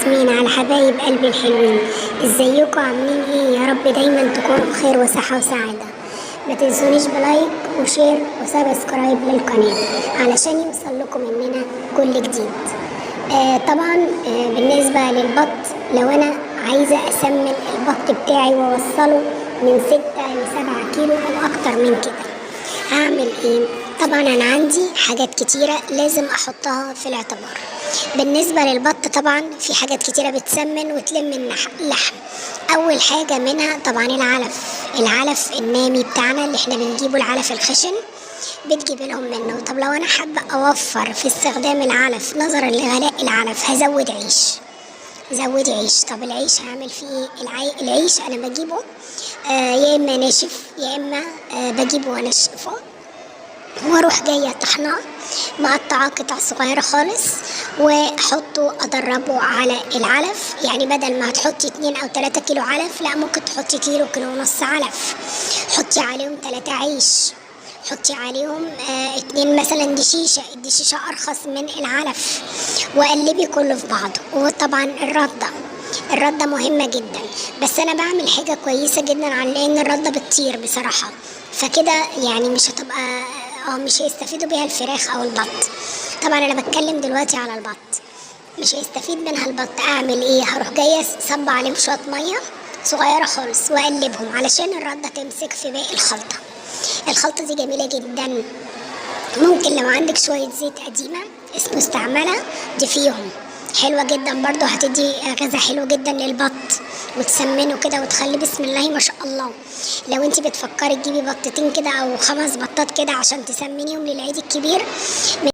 ياسمين على حبايب قلبي الحلوين. ازيكم عاملين ايه؟ يا رب دايما تكونوا بخير وصحة وسعادة. ما تنسونيش بلايك وشير وسبسكرايب للقناة علشان يوصل لكم مننا كل جديد. طبعا بالنسبة للبط، لو انا عايزة اسمن البط بتاعي واوصله من 6 ل7 كيلو او اكتر من كده، هعمل ايه؟ طبعا انا عندي حاجات كتيرة لازم احطها في الاعتبار. بالنسبة للبط طبعا في حاجات كتيرة بتسمن وتلم اللحم. اول حاجة منها طبعا العلف النامي بتاعنا اللي احنا بنجيبه، العلف الخشن بتجيب لهم منه. طب لو انا حابة اوفر في استخدام العلف نظرا لغلاء العلف، هزود عيش. زودي عيش. طب العيش هعمل فيه ايه؟ العيش انا بجيبه يا اما ناشف يا اما بجيبه وانشفه واروح جايه طحناه مقطعاه قطع صغيره خالص واحطه ادربه على العلف. يعني بدل ما هتحطي 2 أو 3 كيلو علف، لا ممكن تحطي كيلو ونص علف. حطي عليهم 3 عيش، حطي عليهم 2 مثلا دشيشة. الدشيشة أرخص من العلف، وقلبي كله في بعضه. وطبعا الردة مهمة جدا، بس أنا بعمل حاجة كويسة جدا عن لأن الردة بتطير بصراحة، فكده يعني مش هتبقى مش هيستفيدوا بيها الفراخ أو البط. طبعا أنا بتكلم دلوقتي على البط، مش هيستفيد منها البط. أعمل إيه؟ هروح جاية صب عليهم شوية مية صغيرة خالص وأقلبهم علشان الردة تمسك في باقي الخلطة. الخلطة دي جميلة جدا. ممكن لو عندك شوية زيت قديمة مستعملة ضيفيهم، حلوة جدا برضو، هتدي غذاء حلو جدا للبط وتسمنه كده وتخلي بسم الله ما شاء الله. لو انت بتفكري تجيبي بطتين كده او 5 بطات كده عشان تسمنيهم للعيد الكبير،